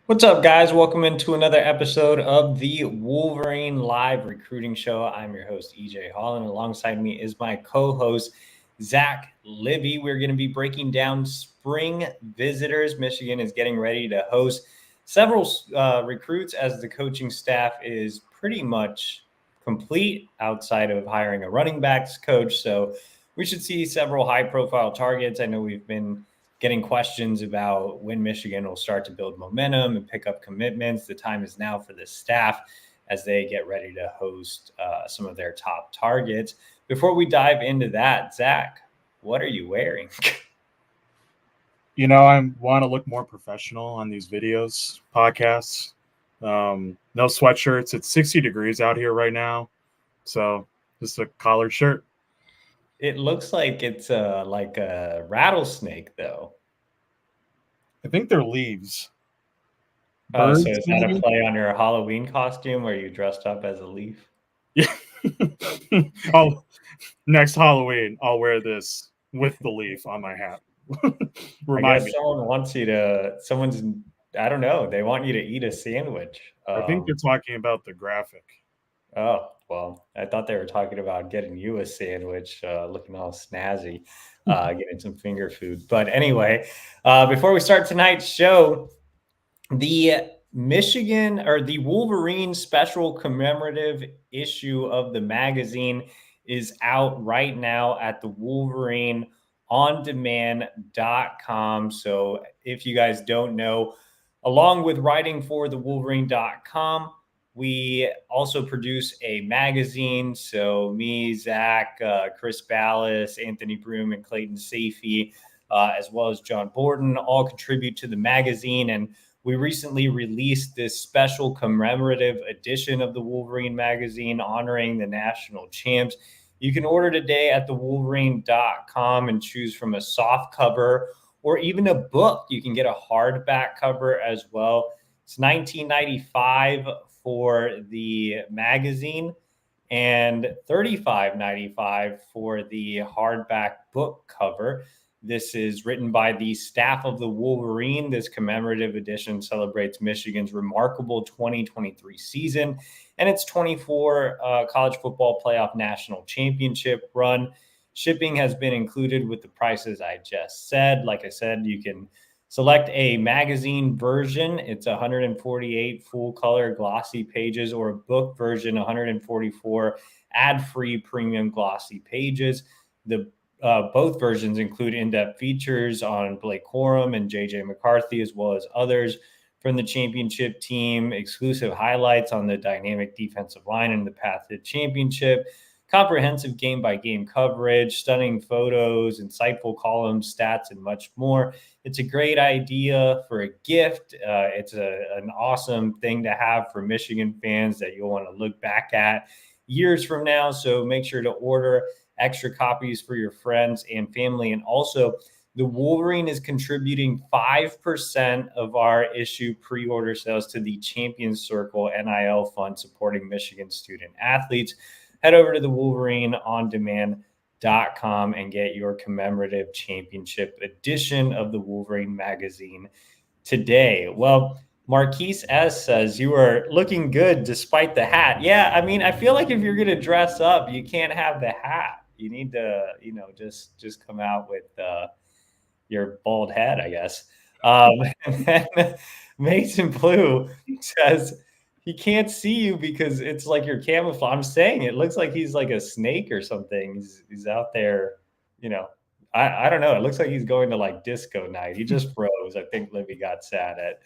What's up, guys? Welcome into another episode of the Wolverine Live Recruiting Show. I'm your host, EJ Holland. Alongside me is my co-host, Zach Libby. We're going to be breaking down spring visitors. Michigan is getting ready to host several recruits as the coaching staff is pretty much complete outside of hiring a running backs coach. So we should see several high-profile targets. I know we've been getting questions about when Michigan will start to build momentum and pick up commitments. The time is now for the staff as they get ready to host some of their top targets. Before we dive into that, Zach, what are you wearing? I want to look more professional on these videos, podcasts. No sweatshirts. It's 60 degrees out here right now. So just a collared shirt. It looks like it's like a rattlesnake, though. I think they're leaves. Oh, so Birds, is that a maybe? play on your Halloween costume where you dressed up as a leaf? Yeah. Next Halloween, I'll wear this with the leaf on my hat. I Remind guess me. I don't know, they want you to eat a sandwich. I think you're talking about the graphic. Oh, well, I thought they were talking about getting you a sandwich, looking all snazzy, getting some finger food. But anyway, before we start tonight's show, the the Wolverine special commemorative issue of the magazine is out right now at the Wolverine ondemand.com. So if you guys don't know, along with writing for the Wolverine.com, we also produce a magazine. So me, Zach, Chris Ballas, Anthony Broom, and Clayton Safey, as well as John Borden, all contribute to the magazine. And we recently released this special commemorative edition of the Wolverine magazine honoring the national champs. You can order today at thewolverine.com and choose from a soft cover or even a book. You can get a hardback cover as well. It's $19.95 for the magazine and $35.95 for the hardback book cover. This is written by the staff of the Wolverine. This commemorative edition celebrates Michigan's remarkable 2023 season and its 24 college football playoff national championship run. Shipping has been included with the prices I just said. Like I said, you can select a magazine version. It's 148 full color glossy pages, or a book version, 144 ad-free premium glossy pages. Both versions include in-depth features on Blake Corum and JJ McCarthy, as well as others from the championship team, exclusive highlights on the dynamic defensive line and the path to the championship, comprehensive game-by-game coverage, stunning photos, insightful columns, stats, and much more. It's a great idea for a gift. It's an awesome thing to have for Michigan fans that you'll want to look back at years from now. So make sure to order extra copies for your friends and family. And also, the Wolverine is contributing 5% of our issue pre-order sales to the Champions Circle NIL fund supporting Michigan student athletes. Head over to the Wolverine ondemand.com and get your commemorative championship edition of the Wolverine magazine today. Well, Marquise S says you are looking good despite the hat. Yeah, I mean, I feel like if you're going to dress up, you can't have the hat. You need to, just come out with your bald head, I guess. And then Mason Blue says he can't see you because it's like your camouflage. I'm saying it looks like he's like a snake or something. He's out there, I don't know. It looks like he's going to like disco night. He just froze. I think Libby got sad at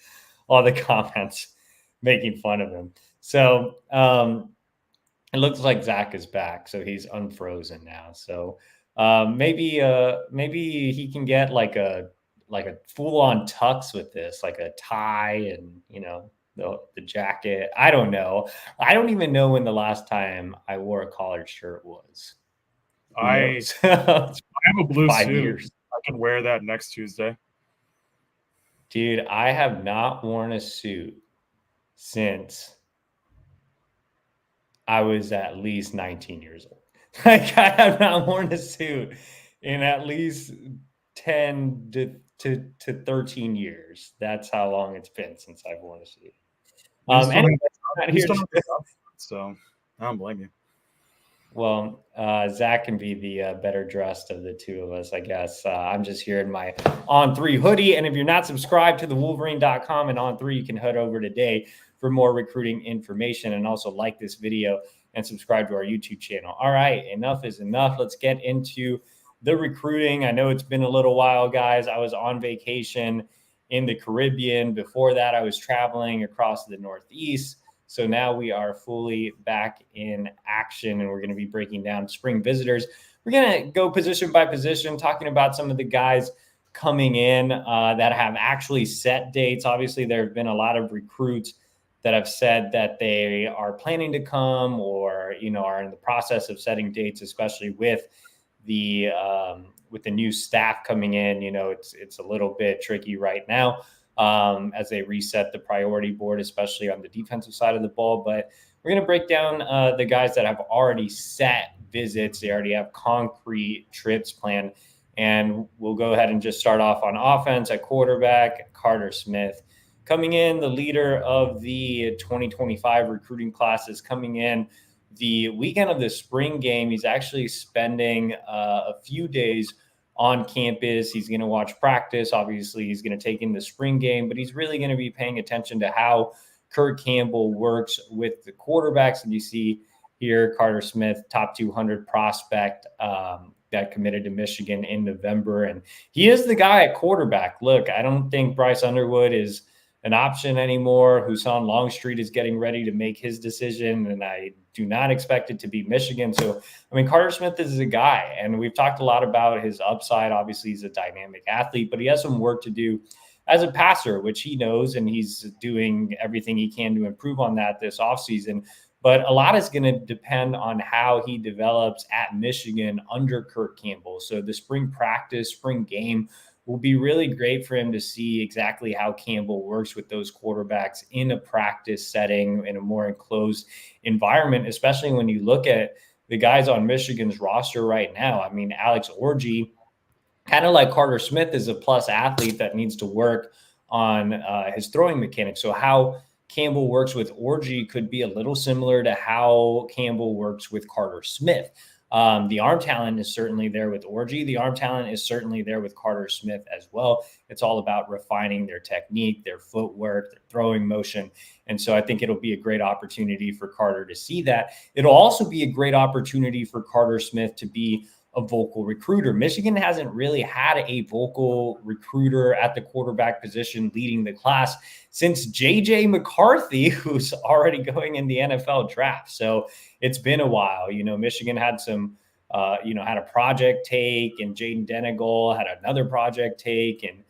all the comments making fun of him. So it looks like Zach is back, so he's unfrozen now. So maybe he can get like a full on tux with this, like a tie and the jacket. I don't know. I don't even know when the last time I wore a collared shirt was. Who knows? I have a blue 5 suit. years. I can wear that next Tuesday. Dude, I have not worn a suit since I was at least 19 years old. Like, I have not worn a suit in at least 10 to to 13 years. That's how long it's been since I've worn a suit. Anyway, not here so I don't blame you. Well, Zach can be the better dressed of the two of us, I guess. I'm just here in my On3 hoodie. And if you're not subscribed to the Wolverine.com and On3, you can head over today for more recruiting information, and also like this video and subscribe to our YouTube channel. All right, enough is enough. Let's get into the recruiting. I know it's been a little while, guys. I was on vacation in the Caribbean. Before that, I was traveling across the Northeast. So now we are fully back in action, and we're going to be breaking down spring visitors. We're going to go position by position, talking about some of the guys coming in that have actually set dates. Obviously, there have been a lot of recruits that have said that they are planning to come, or are in the process of setting dates, especially with the new staff coming in. It's a little bit tricky right now as they reset the priority board, especially on the defensive side of the ball. But we're going to break down the guys that have already set visits. They already have concrete trips planned. And we'll go ahead and just start off on offense. At quarterback, Carter Smith. Coming in, the leader of the 2025 recruiting classes, coming in the weekend of the spring game. He's actually spending a few days on campus. He's going to watch practice. Obviously, he's going to take in the spring game, but he's really going to be paying attention to how Kurt Campbell works with the quarterbacks. And you see here, Carter Smith, top 200 prospect that committed to Michigan in November. And he is the guy at quarterback. Look, I don't think Bryce Underwood is an option anymore. Husan Longstreet is getting ready to make his decision, and I do not expect it to be Michigan. So, Carter Smith is a guy, and we've talked a lot about his upside. Obviously, he's a dynamic athlete, but he has some work to do as a passer, which he knows, and he's doing everything he can to improve on that this offseason. But a lot is going to depend on how he develops at Michigan under Kurt Campbell. So the spring practice, spring game will be really great for him to see exactly how Campbell works with those quarterbacks in a practice setting, in a more enclosed environment, especially when you look at the guys on Michigan's roster right now. Alex Orji, kind of like Carter Smith, is a plus athlete that needs to work on his throwing mechanics. So how Campbell works with Orji could be a little similar to how Campbell works with Carter Smith. The arm talent is certainly there with Orji. The arm talent is certainly there with Carter Smith as well. It's all about refining their technique, their footwork, their throwing motion. And so I think it'll be a great opportunity for Carter to see that. It'll also be a great opportunity for Carter Smith to be a vocal recruiter. Michigan hasn't really had a vocal recruiter at the quarterback position leading the class since J.J. McCarthy, who's already going in the NFL draft. So it's been a while. Michigan had some, had a project take, and Jaden Denegal had another project take, and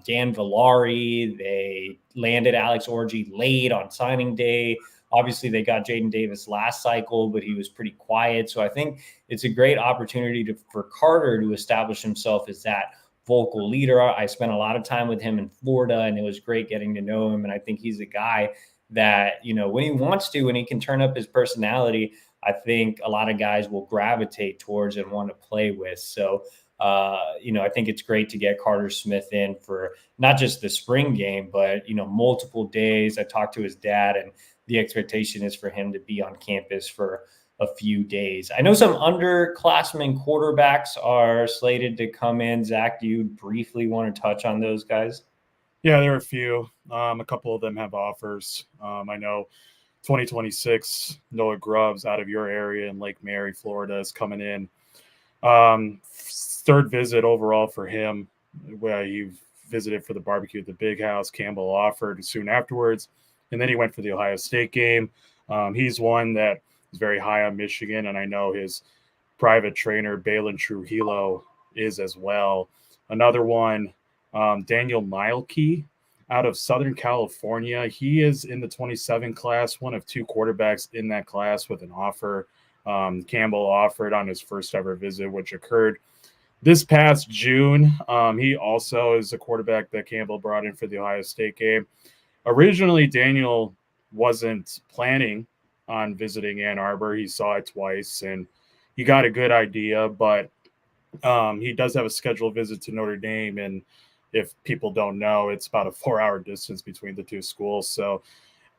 Dan Villari. They landed Alex Orji late on signing day. Obviously, they got Jaden Davis last cycle, but he was pretty quiet. So I think it's a great opportunity for Carter to establish himself as that vocal leader. I spent a lot of time with him in Florida, and it was great getting to know him. And I think he's a guy that, when he wants to, and he can turn up his personality, I think a lot of guys will gravitate towards and want to play with. So, I think it's great to get Carter Smith in for not just the spring game, but, multiple days. I talked to his dad, and the expectation is for him to be on campus for a few days. I know some underclassmen quarterbacks are slated to come in. Zach, do you briefly want to touch on those guys? Yeah, there are a few. A couple of them have offers. I know 2026, Noah Grubbs out of your area in Lake Mary, Florida, is coming in. Third visit overall for him, where he visited for the barbecue at the Big House. Campbell offered soon afterwards, and then he went for the Ohio State game. He's one that is very high on Michigan, and I know his private trainer, Balin Trujillo, is as well. Another one, Daniel Mielke out of Southern California. He is in the 27 class, one of two quarterbacks in that class with an offer. Campbell offered on his first ever visit, which occurred this past June. He also is a quarterback that Campbell brought in for the Ohio State game. Originally, Daniel wasn't planning on visiting Ann Arbor. He saw it twice, and he got a good idea, but he does have a scheduled visit to Notre Dame, and if people don't know, it's about a 4-hour distance between the two schools. So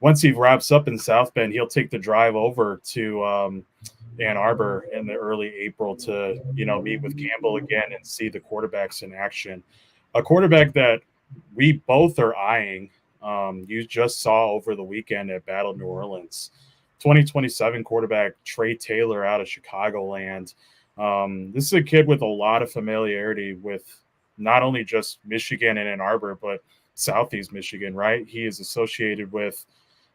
once he wraps up in South Bend, he'll take the drive over to Ann Arbor in the early April to, meet with Campbell again and see the quarterbacks in action. A quarterback that we both are eyeing, you just saw over the weekend at Battle New Orleans, 2027 quarterback Trey Taylor out of Chicagoland. This is a kid with a lot of familiarity with not only just Michigan and Ann Arbor, but Southeast Michigan, right? He is associated with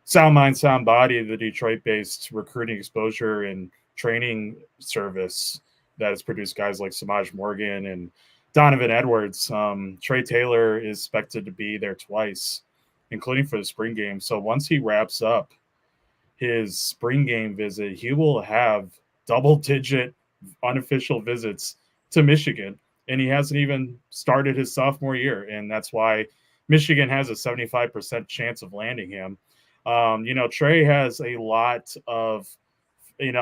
Sound Mind, Sound Body, the Detroit-based recruiting exposure and training service that has produced guys like Samaj Morgan and Donovan Edwards. Trey Taylor is expected to be there twice, including for the spring game. So once he wraps up his spring game visit, he will have double-digit unofficial visits to Michigan, and he hasn't even started his sophomore year, and that's why Michigan has a 75% chance of landing him. Trey has a lot of,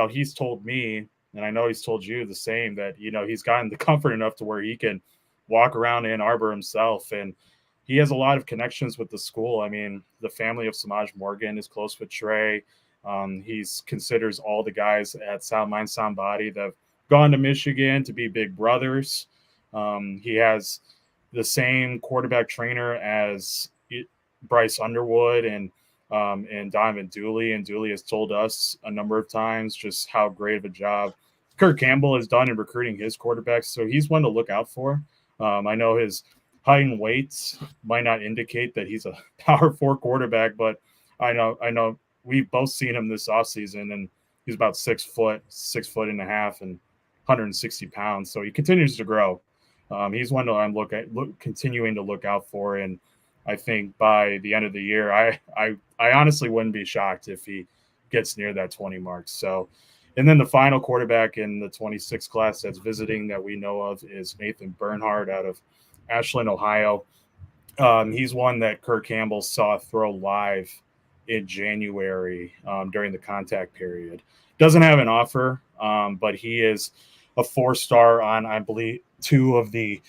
he's told me, and I know he's told you the same, that, he's gotten the comfort enough to where he can walk around Ann Arbor himself, and he has a lot of connections with the school. I mean, the family of Samaj Morgan is close with Trey. He's considers all the guys at Sound Mind, Sound Body that have gone to Michigan to be big brothers. He has the same quarterback trainer as Bryce Underwood and Donovan Dooley. And Dooley has told us a number of times just how great of a job Kirk Campbell has done in recruiting his quarterbacks. So he's one to look out for. I know his height and weight might not indicate that he's a power 4 quarterback, but I know we've both seen him this offseason, and he's about 6 foot, 6.5 feet, and 160 pounds. So he continues to grow. He's one that I'm continuing to look out for, and I think by the end of the year, I honestly wouldn't be shocked if he gets near that 20 mark. So, and then the final quarterback in the 26 class that's visiting that we know of is Nathan Bernhardt out of Ashland, Ohio. He's one that Kirk Campbell saw throw live in January during the contact period. Doesn't have an offer, but he is a 4-star on, I believe, 2 of the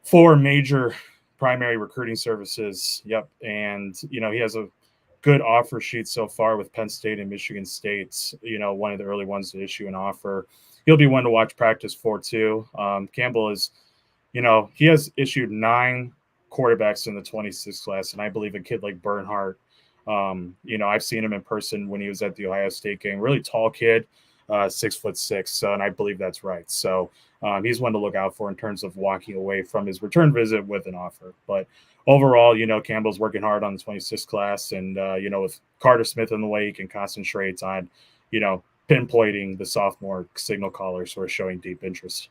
4 major primary recruiting services. Yep. And, he has a good offer sheet so far with Penn State and Michigan State, one of the early ones to issue an offer. He'll be one to watch practice for too. Campbell is, he has issued 9 quarterbacks in the 26 class. And I believe a kid like Bernhardt, I've seen him in person when he was at the Ohio State game, really tall kid, 6'6", and I believe that's right. So he's one to look out for in terms of walking away from his return visit with an offer. But overall, Campbell's working hard on the 26th class, and with Carter Smith in the way, he can concentrate on, pinpointing the sophomore signal callers who are showing deep interest.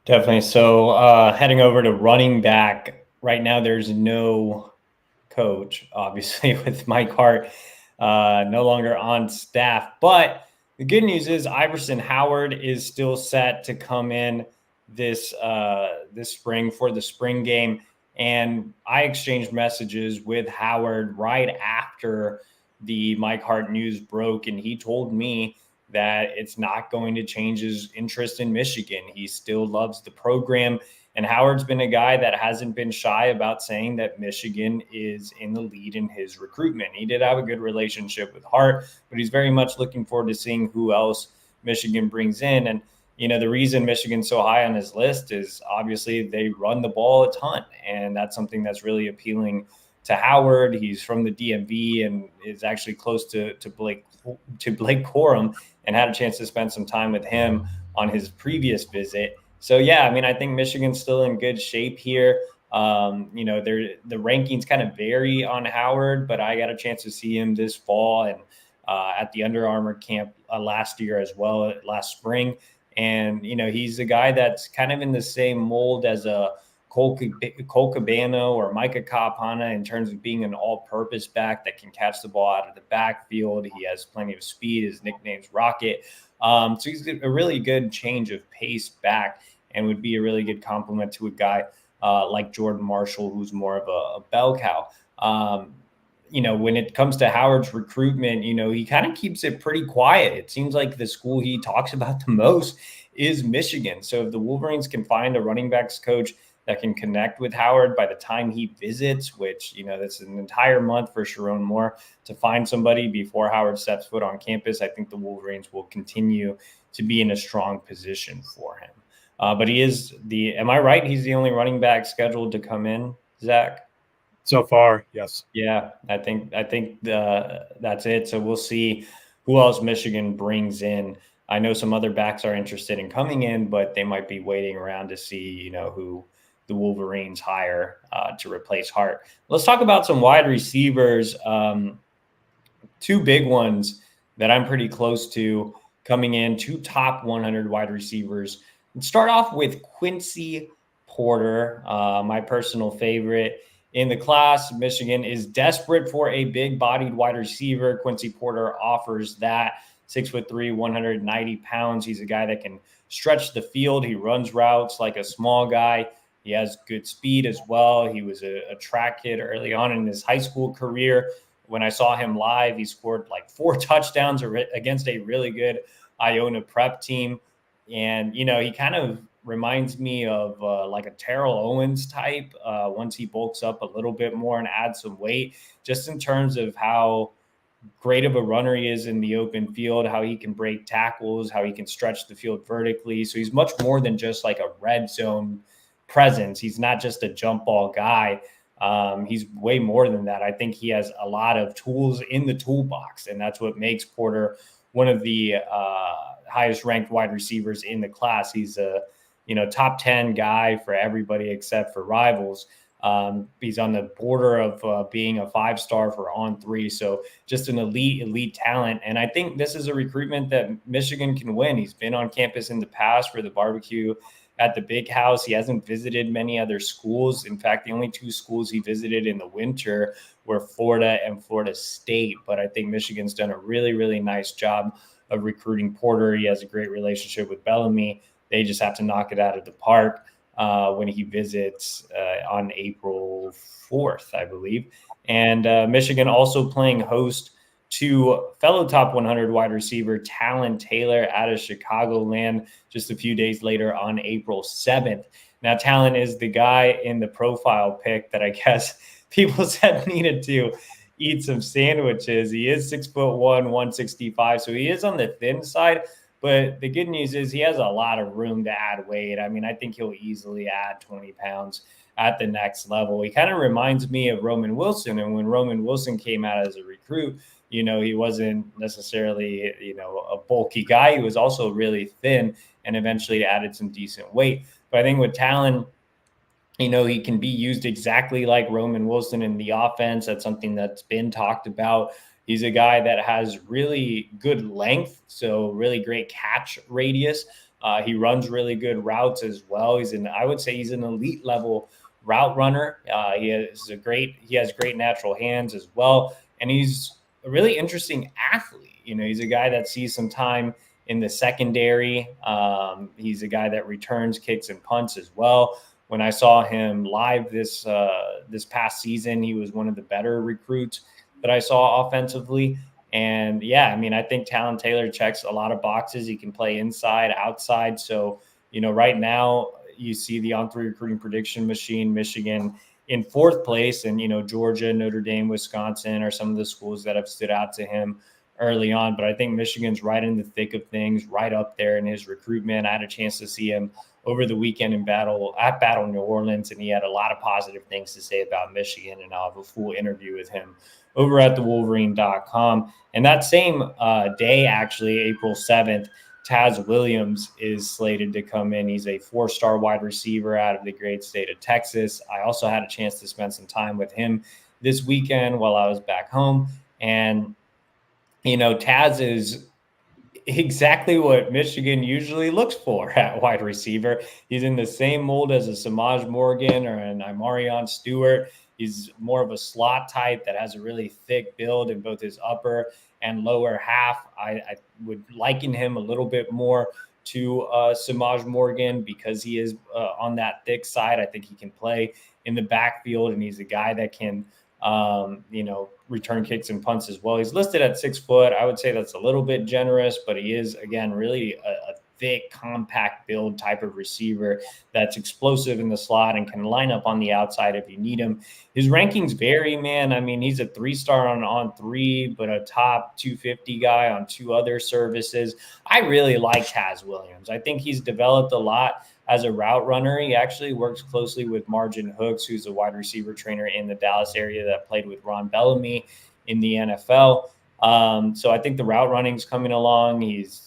Definitely. So heading over to running back right now, there's no coach, obviously, with Mike Hart no longer on staff. But the good news is Iverson Howard is still set to come in this spring for the spring game. And I exchanged messages with Howard right after the Mike Hart news broke, and he told me that it's not going to change his interest in Michigan. He still loves the program. And Howard's been a guy that hasn't been shy about saying that Michigan is in the lead in his recruitment. He did have a good relationship with Hart, but he's very much looking forward to seeing who else Michigan brings in. And, the reason Michigan's so high on his list is obviously they run the ball a ton. And that's something that's really appealing to Howard. He's from the DMV and is actually close to Blake Corum, and had a chance to spend some time with him on his previous visit. So, yeah, I think Michigan's still in good shape here. The rankings kind of vary on Howard, but I got a chance to see him this fall and at the Under Armour camp last year as well, last spring. And, he's a guy that's kind of in the same mold as a Cole Cabano or Micah Kapana in terms of being an all-purpose back that can catch the ball out of the backfield. He has plenty of speed. His nickname's Rocket. So he's a really good change of pace back and would be a really good complement to a guy like Jordan Marshall, who's more of a bell cow. When it comes to Howard's recruitment, he kind of keeps it pretty quiet. It seems like the school he talks about the most is Michigan. So if the Wolverines can find a running backs coach that can connect with Howard by the time he visits, which, that's an entire month for Sharon Moore to find somebody before Howard steps foot on campus. I think the Wolverines will continue to be in a strong position for him. But am I right? He's the only running back scheduled to come in, Zach? So far, yes. Yeah, I think that's it. So we'll see who else Michigan brings in. I know some other backs are interested in coming in, but they might be waiting around to see, who the Wolverines hire to replace Hart. Let's talk about some wide receivers. Two big ones that I'm pretty close to coming in, two top 100 wide receivers. Let's start off with Quincy Porter, my personal favorite in the class. Michigan is desperate for a big-bodied wide receiver. Quincy Porter offers that. 6'3", 190 pounds. He's a guy that can stretch the field. He runs routes like a small guy. He has good speed as well. He was a track kid early on in his high school career. When I saw him live, he scored like 4 touchdowns against a really good Iona prep team. And, he kind of reminds me of like a Terrell Owens type once he bulks up a little bit more and adds some weight, just in terms of how great of a runner he is in the open field, how he can break tackles, how he can stretch the field vertically. So he's much more than just like a red zone presence. He's not just a jump ball guy. He's way more than that. I think he has a lot of tools in the toolbox, and that's what makes Porter one of the highest ranked wide receivers in the class. He's a top 10 guy for everybody except for rivals. He's on the border of being a 5-star for On3. So just an elite talent. And I think this is a recruitment that Michigan can win. He's been on campus in the past for the barbecue at the Big House. He hasn't visited many other schools. In fact, the only 2 schools he visited in the winter were Florida and Florida State. But I think Michigan's done a really nice job of recruiting Porter. He has a great relationship with Bellamy. They just have to knock it out of the park when he visits on April 4th, I believe. And Michigan also playing host to fellow top 100 wide receiver Talon Taylor out of Chicagoland just a few days later on April 7th. Now, Talon is the guy in the profile pic that I guess people said needed to eat some sandwiches. He is 6'1", 165, so he is on the thin side. But the good news is he has a lot of room to add weight. I mean, I think he'll easily add 20 pounds at the next level. He kind of reminds me of Roman Wilson. And when Roman Wilson came out as a recruit, he wasn't necessarily, a bulky guy. He was also really thin and eventually added some decent weight. But I think with Talon, he can be used exactly like Roman Wilson in the offense. That's something that's been talked about. He's a guy that has really good length, so really great catch radius. He runs really good routes as well. I would say he's an elite level route runner. He has great natural hands as well. And he's a really interesting athlete. He's a guy that sees some time in the secondary. He's a guy that returns kicks and punts as well. When I saw him live this past season, he was one of the better recruits that I saw offensively. And yeah, I mean, I think Talon Taylor checks a lot of boxes. He can play inside, outside. So, right now you see the On3 recruiting prediction machine, Michigan in 4th place, and, Georgia, Notre Dame, Wisconsin are some of the schools that have stood out to him early on. But I think Michigan's right in the thick of things, right up there in his recruitment. I had a chance to see him over the weekend at Battle New Orleans, and he had a lot of positive things to say about Michigan, and I'll have a full interview with him over at thewolverine.com. And that same day, actually, April 7th, Taz Williams is slated to come in. He's a 4-star wide receiver out of the great state of Texas. I also had a chance to spend some time with him this weekend while I was back home. And, Taz is exactly what Michigan usually looks for at wide receiver. He's in the same mold as a Samaj Morgan or an Imarion Stewart. He's more of a slot type that has a really thick build in both his upper and lower half. I would liken him a little bit more to Samaj Morgan because he is on that thick side. I think he can play in the backfield, and he's a guy that can return kicks and punts as well. He's listed at 6 foot. I would say that's a little bit generous, but he is, again, really a thick, compact build type of receiver that's explosive in the slot and can line up on the outside if you need him. His rankings vary, man. I mean, he's a 3-star on three, but a top 250 guy on 2 other services. I really like Taz Williams. I think he's developed a lot as a route runner. He actually works closely with Margin Hooks, who's a wide receiver trainer in the Dallas area that played with Ron Bellamy in the NFL. So I think the route running's coming along. He's,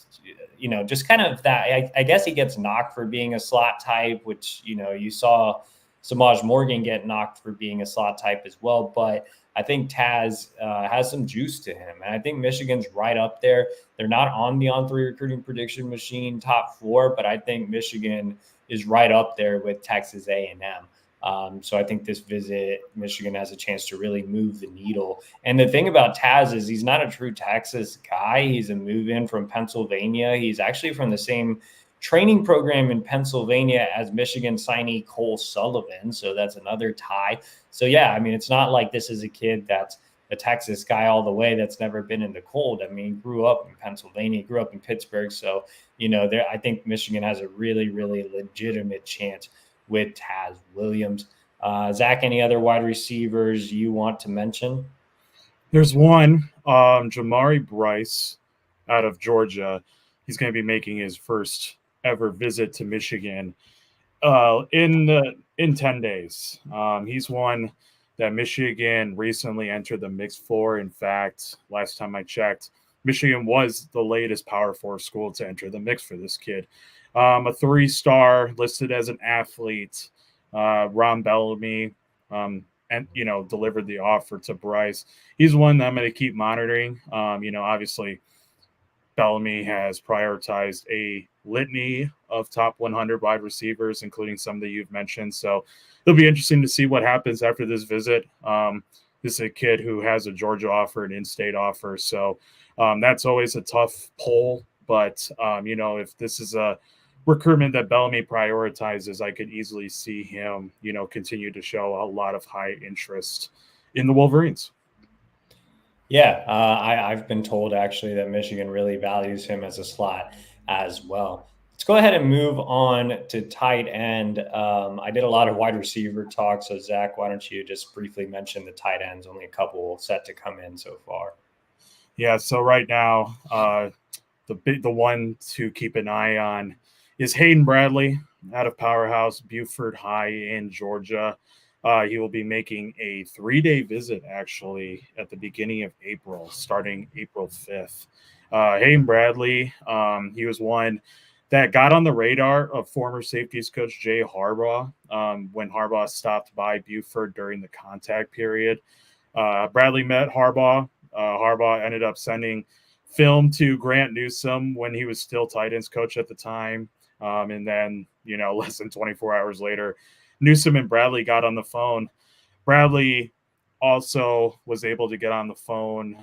just kind of that. I guess he gets knocked for being a slot type, which, you saw Samaj Morgan get knocked for being a slot type as well. But I think Taz has some juice to him. And I think Michigan's right up there. They're not on the on-3 recruiting prediction machine top 4, but I think Michigan is right up there with Texas A&M. So I think this visit, Michigan has a chance to really move the needle. And the thing about Taz is he's not a true Texas guy. He's a move-in from Pennsylvania. He's actually from the same training program in Pennsylvania as Michigan signee Cole Sullivan. So that's another tie. So yeah, I mean, it's not like this is a kid that's a Texas guy all the way that's never been in the cold. I mean, grew up in Pennsylvania, grew up in Pittsburgh. So, I think Michigan has a really, really legitimate chance with Taz Williams. Zach, any other wide receivers you want to mention? There's one, Jamari Bryce out of Georgia. He's going to be making his first ever visit to Michigan in 10 days. He's one that Michigan recently entered the mix for. In fact, last time I checked, Michigan was the latest Power 4 school to enter the mix for this kid. A 3-star listed as an athlete. Ron Bellamy, and delivered the offer to Bryce. He's one that I'm going to keep monitoring. Obviously, Bellamy has prioritized a litany of top 100 wide receivers, including some that you've mentioned. So it'll be interesting to see what happens after this visit. This is a kid who has a Georgia offer, an in-state offer. So that's always a tough poll. But, if this is a recruitment that Bellamy prioritizes, I could easily see him, continue to show a lot of high interest in the Wolverines. Yeah, I've been told actually that Michigan really values him as a slot as well. Let's go ahead and move on to tight end. I did a lot of wide receiver talk. So Zach, why don't you just briefly mention the tight ends? Only a couple set to come in so far. Yeah. So right now, the one to keep an eye on is Hayden Bradley out of Powerhouse Buford High in Georgia. He will be making a 3-day visit actually at the beginning of April, starting April 5th. Hayden Bradley, he was one that got on the radar of former safeties coach Jay Harbaugh when Harbaugh stopped by Buford during the contact period. Bradley met Harbaugh. Harbaugh ended up sending film to Grant Newsome when he was still tight ends coach at the time. And then, less than 24 hours later, Newsome and Bradley got on the phone. Bradley also was able to get on the phone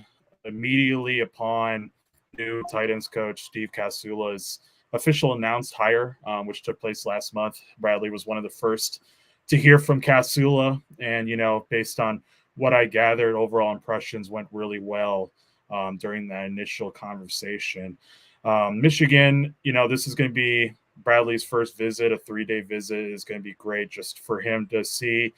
immediately upon new tight ends coach Steve Casula's official announced hire, which took place last month. Bradley was one of the first to hear from Casula. And, based on what I gathered, overall impressions went really well during that initial conversation. Michigan, this is going to be Bradley's first visit. A 3-day visit is going to be great just for him to see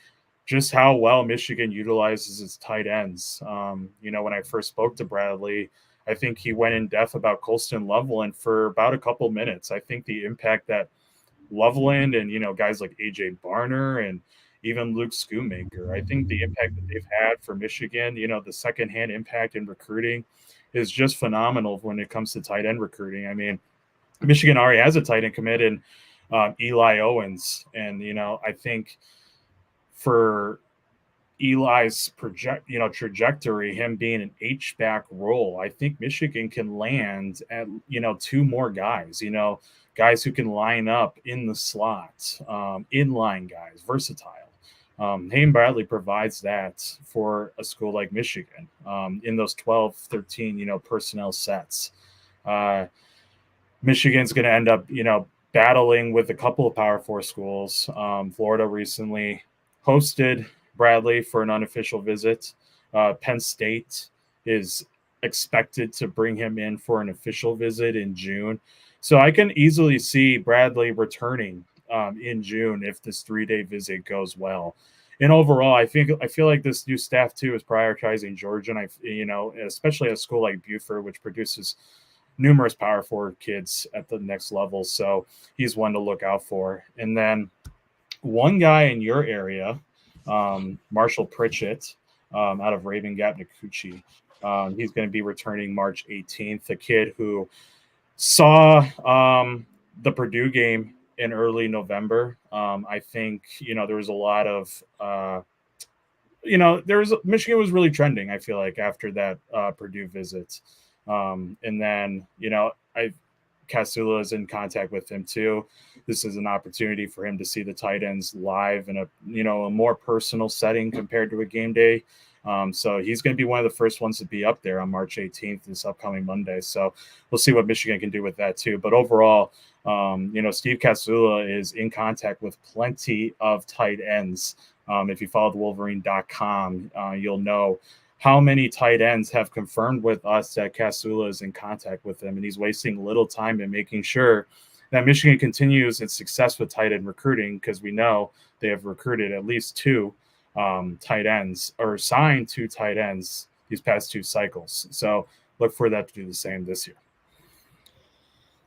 just how well Michigan utilizes its tight ends. When I first spoke to Bradley, I think he went in depth about Colston Loveland for about a couple minutes. I think the impact that Loveland and, guys like AJ Barner and even Luke Schoonmaker, I think the impact that they've had for Michigan, the secondhand impact in recruiting is just phenomenal when it comes to tight end recruiting. I mean, Michigan already has a tight end commit in Eli Owens. And, I think for Eli's trajectory, him being an H-back role, I think Michigan can land at, 2 more guys, guys who can line up in the slot, inline guys, versatile. Hayden Bradley provides that for a school like Michigan in those 12, 13, personnel sets. Michigan's going to end up, battling with a couple of Power 4 schools. Florida recently hosted Bradley for an unofficial visit. Penn State is expected to bring him in for an official visit in June. So I can easily see Bradley returning in June if this 3-day visit goes well. And overall, I feel like this new staff too is prioritizing Georgia, and especially at a school like Buford, which produces numerous power forward kids at the next level. So he's one to look out for. And then one guy in your area, Marshall Pritchett, out of Raven Gap, Nakuchi. He's going to be returning March 18th. A kid who saw the Purdue game in early November. I think there was a lot of Michigan was really trending. I feel like after that Purdue visit, and then Casula is in contact with him too. This is an opportunity for him to see the tight ends live in a more personal setting compared to a game day. So he's going to be one of the first ones to be up there on March 18th, this upcoming Monday. So we'll see what Michigan can do with that too. But overall, Steve Casula is in contact with plenty of tight ends. If you follow the Wolverine.com, you'll know how many tight ends have confirmed with us that Casula is in contact with them, and he's wasting little time in making sure that Michigan continues its success with tight end recruiting, because we know they have recruited at least two tight ends, or signed two tight ends these past two cycles. So look for that to do the same this year.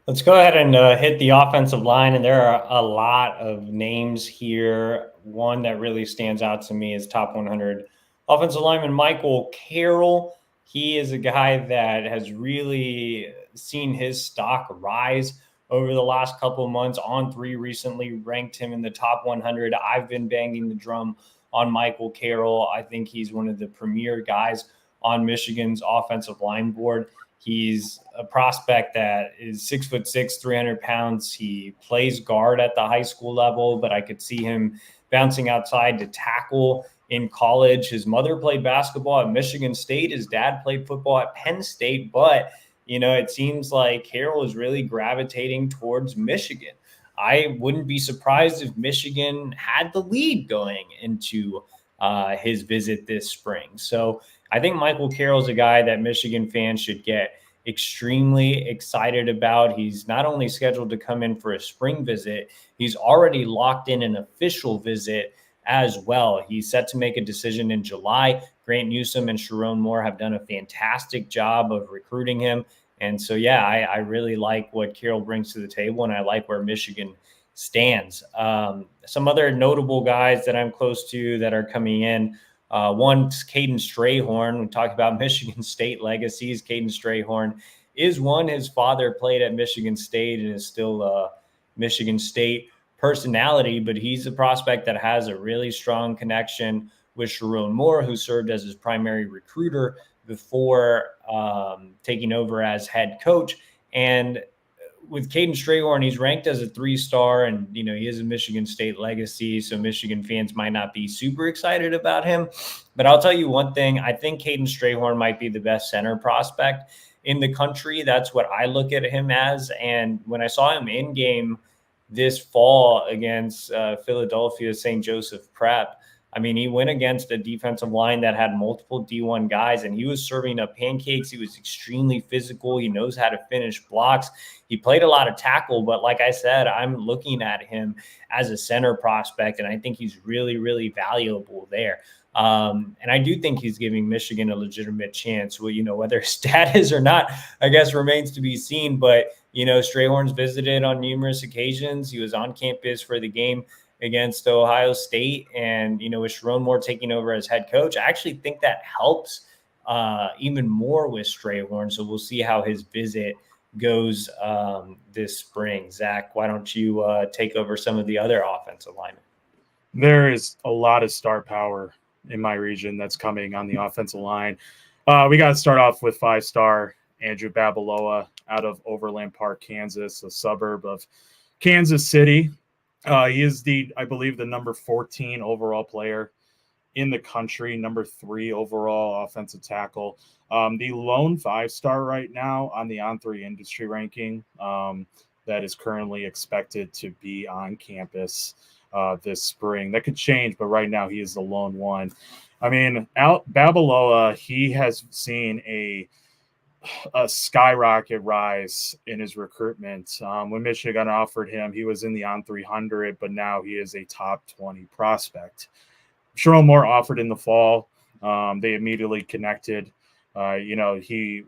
Let's go ahead and hit the offensive line, and there are a lot of names here. One that really stands out to me is top 100 offensive lineman Michael Carroll. He is a guy that has really seen his stock rise over the last couple of months. On3 recently ranked him in the top 100. I've been banging the drum on Michael Carroll. I think he's one of the premier guys on Michigan's offensive line board. He's a prospect that is 6'6", 300 pounds. He plays guard at the high school level, but I could see him bouncing outside to tackle in college. His mother played basketball at Michigan State. His dad played football at Penn State, but it seems like Carroll is really gravitating towards Michigan. I wouldn't be surprised if Michigan had the lead going into his visit this spring. So I think Michael Carroll's a guy that Michigan fans should get extremely excited about. He's not only scheduled to come in for a spring visit, he's already locked in an official visit as well. He's set to make a decision in July. Grant Newsome and Sharon Moore have done a fantastic job of recruiting him. And so, yeah, I really like what Carroll brings to the table, and I like where Michigan stands. Some other notable guys that I'm close to that are coming in. One's Caden Strayhorn. We talked about Michigan State legacies. Caden Strayhorn is one. His father played at Michigan State and is still a Michigan State personality, but he's a prospect that has a really strong connection with Sharon Moore, who served as his primary recruiter before taking over as head coach. And with Caden Strayhorn, he's ranked as a 3-star, and he is a Michigan State legacy, so Michigan fans might not be super excited about him. But I'll tell you one thing: I think Caden Strayhorn might be the best center prospect in the country. That's what I look at him as. And when I saw him in game this fall against Philadelphia St. Joseph Prep, I mean, he went against a defensive line that had multiple D1 guys, and he was serving up pancakes. He was extremely physical. He knows how to finish blocks. He played a lot of tackle, but like I said, I'm looking at him as a center prospect, and I think he's really, really valuable there. And I do think he's giving Michigan a legitimate chance. Well, whether his dad is or not, I guess remains to be seen. But, Strayhorn's visited on numerous occasions. He was on campus for the game against Ohio State, and with Sharon Moore taking over as head coach, I actually think that helps even more with Strayhorn. So we'll see how his visit goes this spring. Zach, why don't you take over some of the other offensive linemen? There is a lot of star power in my region that's coming on the offensive line. We got to start off with 5-star Andrew Babaloa out of Overland Park, Kansas, a suburb of Kansas City. He is I believe the number 14 overall player in the country, number 3 overall offensive tackle. The lone 5-star right now on the On3 industry ranking that is currently expected to be on campus this spring. That could change, but right now he is the lone one. I mean, Babaloa, he has seen a a skyrocket rise in his recruitment. When Michigan offered him, he was in the on 300, but now he is a top 20 prospect. Sherrone Moore offered in the fall. They immediately connected. He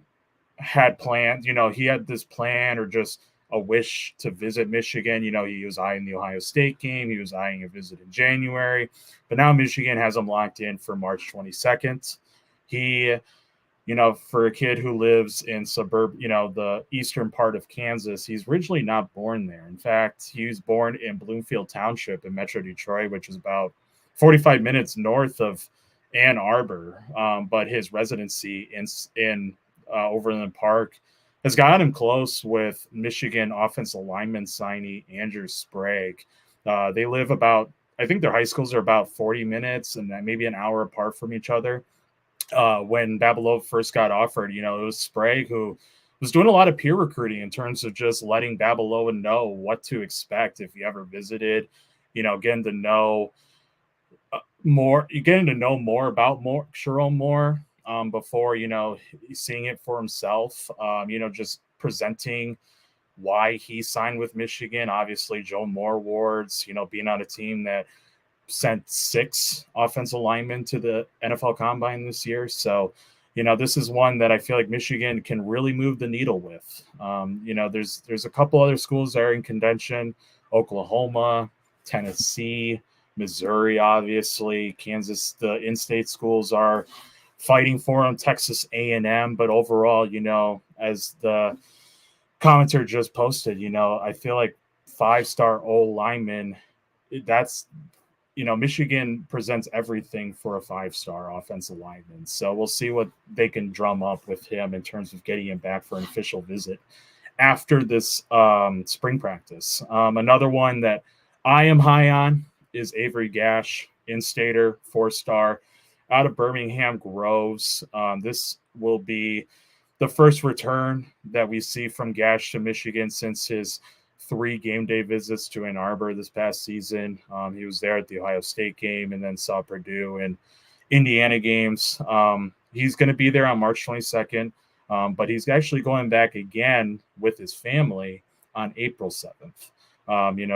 had plans, he had this plan or just a wish to visit Michigan. He was eyeing the Ohio State game. He was eyeing a visit in January, but now Michigan has him locked in for March 22nd. He, for a kid who lives in the eastern part of Kansas, he's originally not born there. In fact, he was born in Bloomfield Township in Metro Detroit, which is about 45 minutes north of Ann Arbor. But his residency in Overland Park has got him close with Michigan offensive lineman signee Andrew Sprague. They live I think their high schools are about 40 minutes and maybe an hour apart from each other. When Babalova first got offered, it was Sprague who was doing a lot of peer recruiting in terms of just letting Babalova know what to expect if he ever visited, getting to know more about Sherrone Moore before, seeing it for himself, just presenting why he signed with Michigan. Obviously, Joe Moore awards, being on a team that sent 6 offensive linemen to the NFL Combine this year. So, this is one that I feel like Michigan can really move the needle with. There's a couple other schools that are in contention: Oklahoma, Tennessee, Missouri, obviously, Kansas. The in-state schools are fighting for him, Texas A&M. But overall, as the commenter just posted, I feel like 5-star O lineman, that's, Michigan presents everything for a 5-star offensive lineman. So we'll see what they can drum up with him in terms of getting him back for an official visit after this spring practice. Another one that I am high on is Avery Gash, in-stater, 4-star, out of Birmingham Groves. This will be the first return that we see from Gash to Michigan since his 3 game day visits to Ann Arbor this past season. He was there at the Ohio State game and then saw Purdue and Indiana games. He's going to be there on March 22nd, but he's actually going back again with his family on April 7th.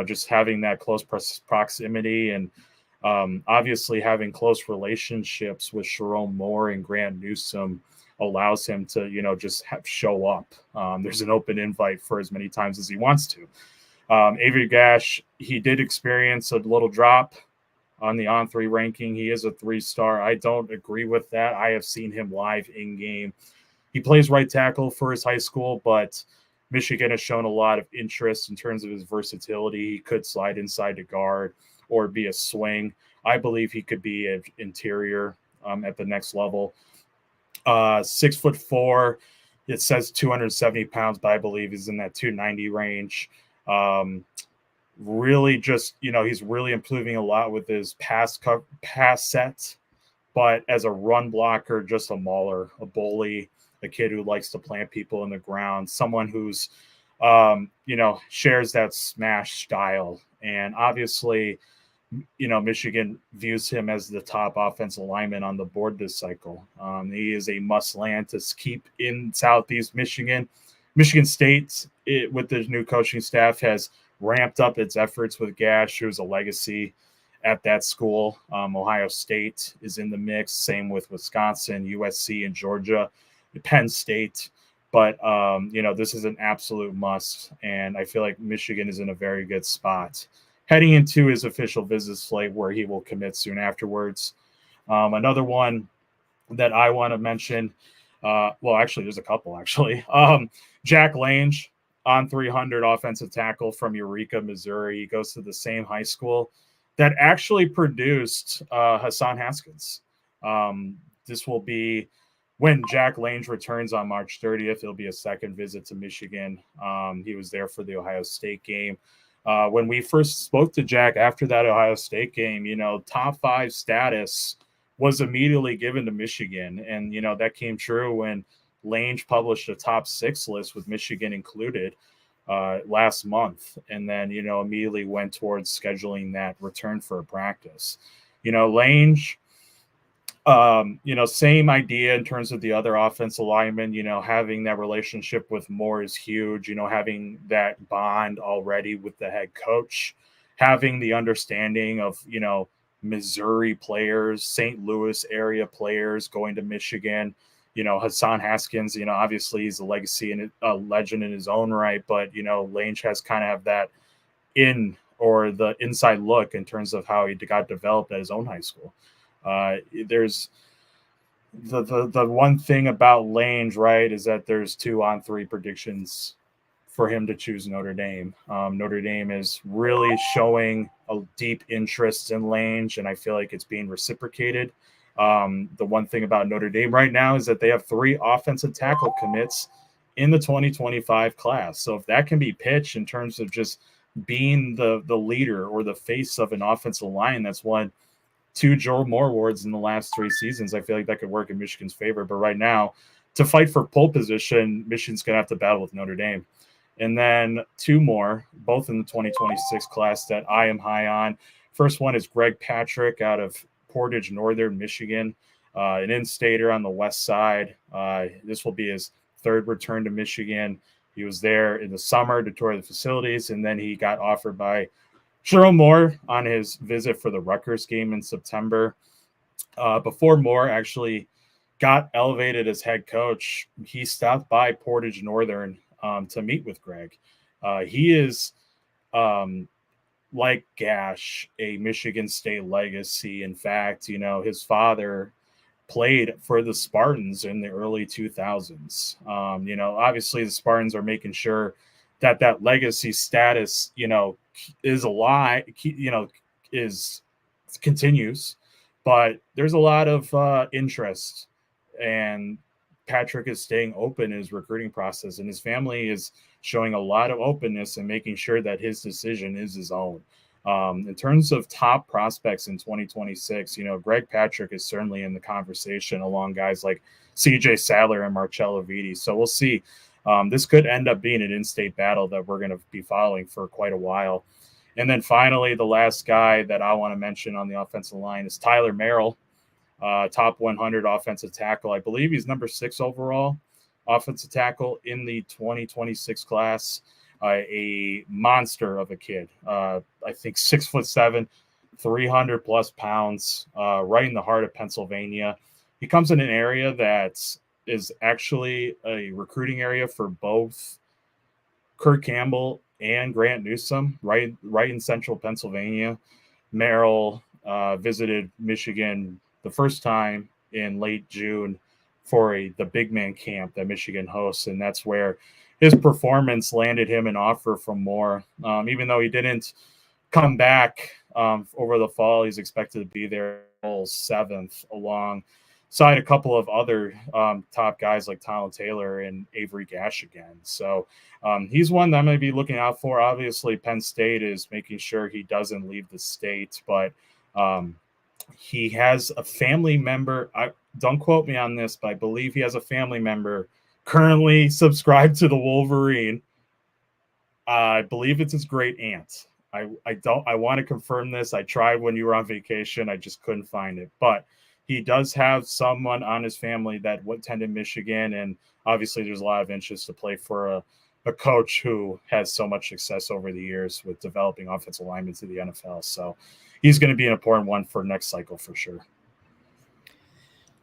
Just having that close proximity and obviously having close relationships with Sherrone Moore and Grant Newsome allows him to, just show up. There's an open invite for as many times as he wants to. Avery Gash, he did experience a little drop on the on-3 ranking. He is a 3-star. I don't agree with that. I have seen him live in game. He plays right tackle for his high school, but Michigan has shown a lot of interest in terms of his versatility. He could slide inside to guard or be a swing. I believe he could be an interior at the next level. 6'4", it says 270 pounds, but I believe he's in that 290 range. Really just, he's really improving a lot with his pass set, but as a run blocker, just a mauler, a bully, a kid who likes to plant people in the ground, someone who's, shares that smash style. And obviously, Michigan views him as the top offensive lineman on the board this cycle. He is a must-land to keep in Southeast Michigan. Michigan State, with their new coaching staff, has ramped up its efforts with Gash, who's a legacy at that school. Ohio State is in the mix, same with Wisconsin, USC, and Georgia, Penn State. But, this is an absolute must, and I feel like Michigan is in a very good spot heading into his official visit slate where he will commit soon afterwards. Another one that I want to mention, actually, there's a couple, actually. Jack Lange, on 300 offensive tackle from Eureka, Missouri. He goes to the same high school that actually produced Hassan Haskins. This will be when Jack Lange returns on March 30th. It'll be a second visit to Michigan. He was there for the Ohio State game. When we first spoke to Jack after that Ohio State game, top 5 status was immediately given to Michigan. And, that came true when Lange published a top 6 list with Michigan included last month. And then, immediately went towards scheduling that return for a practice. Lange, Same idea in terms of the other offensive linemen, having that relationship with Moore is huge, having that bond already with the head coach, having the understanding of, Missouri players, St. Louis area players going to Michigan, Hassan Haskins, obviously he's a legacy and a legend in his own right, but, Lange has kind of have that the inside look in terms of how he got developed at his own high school. There's the one thing about Lange, right, is that there's 2-on-3 predictions for him to choose Notre Dame. Notre Dame is really showing a deep interest in Lange, and I feel like it's being reciprocated. The one thing about Notre Dame right now is that they have 3 offensive tackle commits in the 2025 class. So if that can be pitched in terms of just being the leader or the face of an offensive line that's won 2 Joe Moore awards in the last 3 seasons, I feel like that could work in Michigan's favor. But right now, to fight for pole position, Michigan's going to have to battle with Notre Dame. And then 2 more, both in the 2026 class that I am high on. First one is Greg Patrick out of Portage, Northern Michigan, an in-stater on the west side. This will be his 3rd return to Michigan. He was there in the summer to tour the facilities, and then he got offered by Jerome Moore on his visit for the Rutgers game in September. Before Moore actually got elevated as head coach, he stopped by Portage Northern to meet with Greg. He is, like Gash, a Michigan State legacy. In fact, his father played for the Spartans in the early 2000s. Obviously the Spartans are making sure that legacy status, is alive, continues, but there's a lot of interest, and Patrick is staying open in his recruiting process, and his family is showing a lot of openness and making sure that his decision is his own. In terms of top prospects in 2026, Greg Patrick is certainly in the conversation along guys like CJ Sadler and Marcello Vitti. So we'll see. This could end up being an in-state battle that we're going to be following for quite a while. And then finally, the last guy that I want to mention on the offensive line is Tyler Merrill, top 100 offensive tackle. I believe he's number 6 overall offensive tackle in the 2026 class. A monster of a kid. I think 6'7", 300 plus pounds, right in the heart of Pennsylvania. He comes in an area that is actually a recruiting area for both Kurt Campbell and Grant Newsome, right in central Pennsylvania. Merrill visited Michigan the first time in late June for the big man camp that Michigan hosts, and that's where his performance landed him an offer from Moore. Even though he didn't come back over the fall, he's expected to be there 7th alongside a couple of other top guys like Tyler Taylor and Avery Gash again. So he's one that I'm going to be looking out for. Obviously, Penn State is making sure he doesn't leave the state, but he has a family member. Don't quote me on this, but I believe he has a family member currently subscribed to the Wolverine. I believe it's his great aunt. I want to confirm this. I tried when you were on vacation. I just couldn't find it. But he does have someone on his family that attended Michigan, and obviously there's a lot of interest to play for a coach who has so much success over the years with developing offensive linemen to the NFL. So he's going to be an important one for next cycle for sure.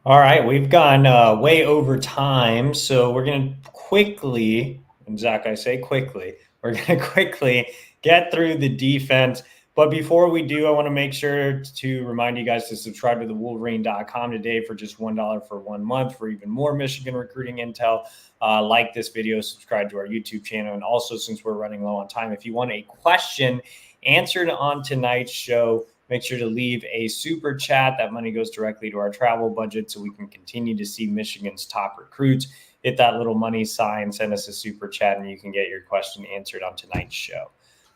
All right, we've gone way over time, so we're going to quickly, and Zach, I say quickly, we're going to quickly get through the defense. But before we do, I want to make sure to remind you guys to subscribe to the Wolverine.com today for just $1 for 1 month for even more Michigan recruiting intel. Like this video, subscribe to our YouTube channel, and also, since we're running low on time, if you want a question answered on tonight's show, make sure to leave a super chat. That money goes directly to our travel budget so we can continue to see Michigan's top recruits. Hit that little money sign, send us a super chat, and you can get your question answered on tonight's show.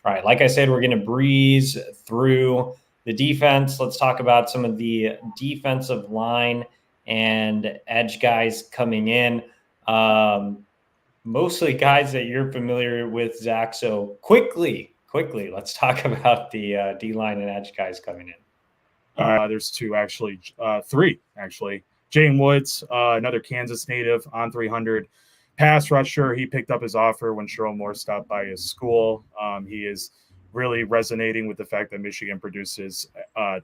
All right, like I said, we're going to breeze through the defense. Let's talk about some of the defensive line and edge guys coming in. Mostly guys that you're familiar with, Zach. So quickly, let's talk about the D-line and edge guys coming in. There's three actually. Jane Woods, another Kansas native on 300 pass rusher. He picked up his offer when Sherrell Moore stopped by his school. He is really resonating with the fact that Michigan produces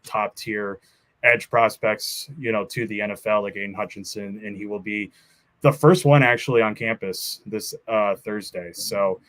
top tier edge prospects, to the NFL, like Aiden Hutchinson, and he will be the first one actually on campus this Thursday. So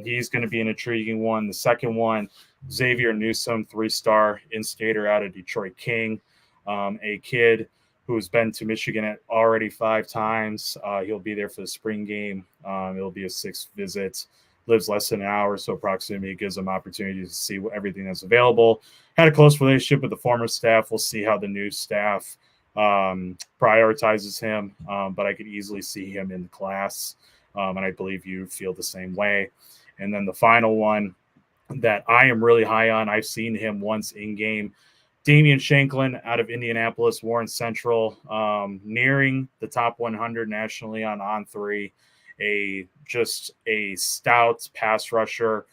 he's going to be an intriguing one. The second one, Xavier Newsome, 3-star in-stater out of Detroit King, a kid who's been to Michigan already 5 times. He'll be there for the spring game. It'll be a 6th visit. Lives less than an hour, so proximity gives him opportunity to see everything that's available. Had a close relationship with the former staff. We'll see how the new staff prioritizes him, but I could easily see him in the class, and I believe you feel the same way. And then the final one that I am really high on, I've seen him once in game, Damian Shanklin out of Indianapolis, Warren Central, nearing the top 100 nationally on On3, just a stout pass rusher,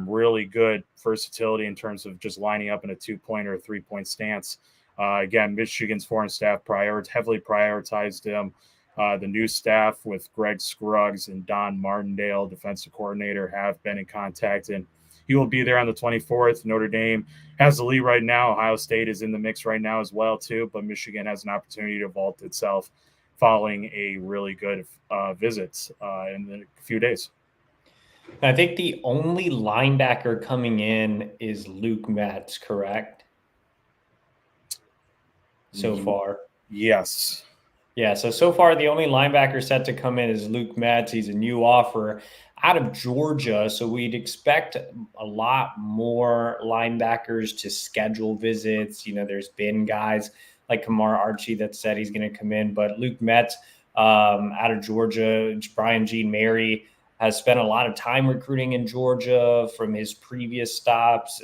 really good versatility in terms of just lining up in a 2-point or a 3-point stance. Again, Michigan's foreign staff heavily prioritized him. The new staff with Greg Scruggs and Don Martindale, defensive coordinator, have been in contact, and he will be there on the 24th. Notre Dame has the lead right now. Ohio State is in the mix right now as well, too, but Michigan has an opportunity to vault itself following a really good visit in a few days. I think the only linebacker coming in is Luke Metz, correct? So far. Yes. Yeah, so far the only linebacker set to come in is Luke Metz. He's a new offer out of Georgia, so we'd expect a lot more linebackers to schedule visits. There's been guys like Kamar Archie that said he's going to come in, but Luke Metz out of Georgia, Brian Jean Mary has spent a lot of time recruiting in Georgia from his previous stops.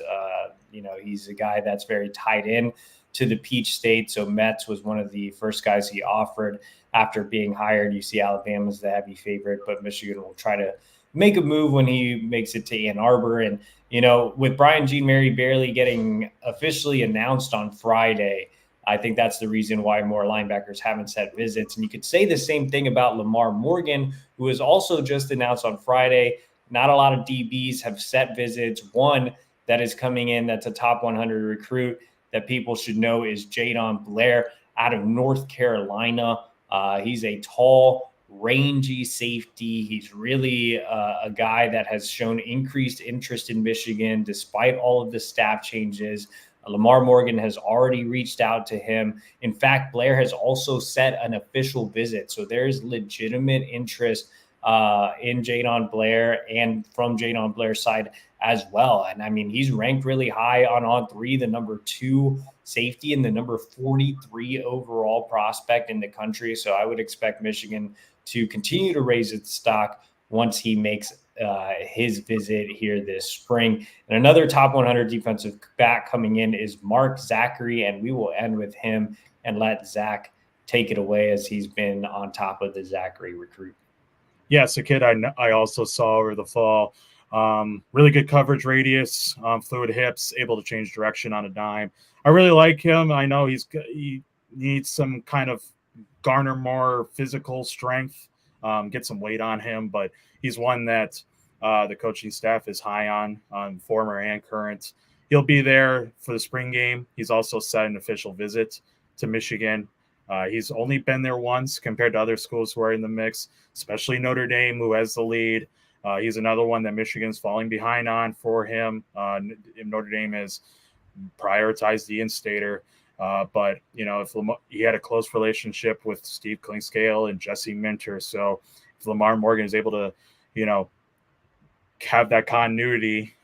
He's a guy that's very tied in to the Peach State. So Metz was one of the first guys he offered after being hired. You see Alabama's the heavy favorite, but Michigan will try to make a move when he makes it to Ann Arbor. And, with Brian Jean Mary barely getting officially announced on Friday, I think that's the reason why more linebackers haven't set visits. And you could say the same thing about Lamar Morgan, who was also just announced on Friday. Not a lot of DBs have set visits. One that is coming in that's a top 100 recruit that people should know is Jadon Blair out of North Carolina. He's a tall, rangy safety. He's really a guy that has shown increased interest in Michigan despite all of the staff changes. Lamar Morgan has already reached out to him. In fact, Blair has also set an official visit. So there's legitimate interest in Jadon Blair and from Jadon Blair's side as well. And I mean, he's ranked really high on On3, the number 2 safety and the number 43 overall prospect in the country. So I would expect Michigan to continue to raise its stock once he makes his visit here this spring. And another top 100 defensive back coming in is Mark Zachary, and we will end with him and let Zach take it away as he's been on top of the Zachary recruit. Yes, a kid I also saw over the fall. Really good coverage radius, fluid hips, able to change direction on a dime. I really like him. I know he needs some kind of garner more physical strength, get some weight on him, but he's one that the coaching staff is high on, former and current. He'll be there for the spring game. He's also set an official visit to Michigan. He's only been there once compared to other schools who are in the mix, especially Notre Dame, who has the lead. He's another one that Michigan's falling behind on for him. Notre Dame has prioritized the in-stater. But, if he had a close relationship with Steve Klingscale and Jesse Minter. So if Lamar Morgan is able to, have that continuity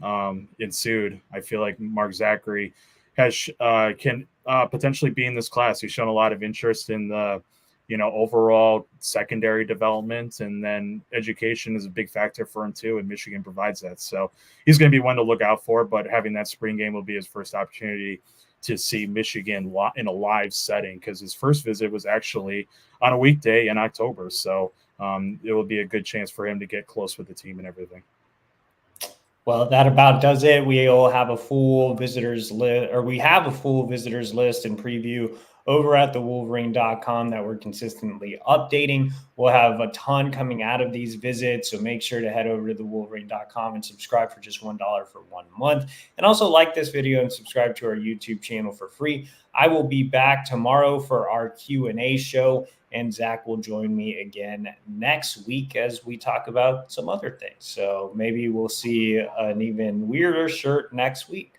ensued, I feel like Mark Zachary can potentially be in this class. He's shown a lot of interest in the, overall secondary development, and then education is a big factor for him too, and Michigan provides that. So he's going to be one to look out for, but having that spring game will be his first opportunity to see Michigan in a live setting, because his first visit was actually on a weekday in October. So it will be a good chance for him to get close with the team and everything. Well, that about does it. We'll have a full visitors list, or we have a full visitors list and preview over at the Wolverine.com that we're consistently updating. We'll have a ton coming out of these visits. So make sure to head over to the Wolverine.com and subscribe for just $1 for 1 month. And also like this video and subscribe to our YouTube channel for free. I will be back tomorrow for our Q&A show, and Zach will join me again next week as we talk about some other things. So maybe we'll see an even weirder shirt next week.